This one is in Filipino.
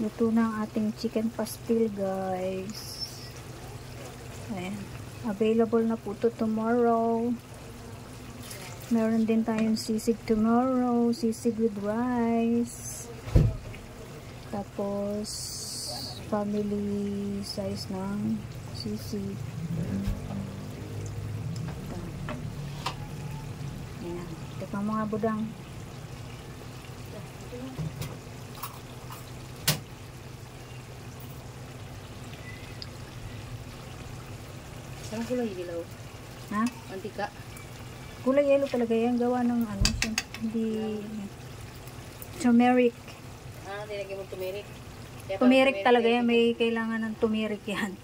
Luto na ang ating chicken pastil, guys. Ayan. Available na po to tomorrow. Meron din tayong sisig tomorrow. Sisig with rice. Tapos, family size ng sisig. Ayan. Tikman mga budang. Saan kulay dilaw? Ha? Mantika? Kulay yellow talaga yan. Gawa ng ano siya. Hindi... turmeric. Ah, nilagyan mo turmeric. Turmeric talaga yan. May kailangan ng turmeric yan.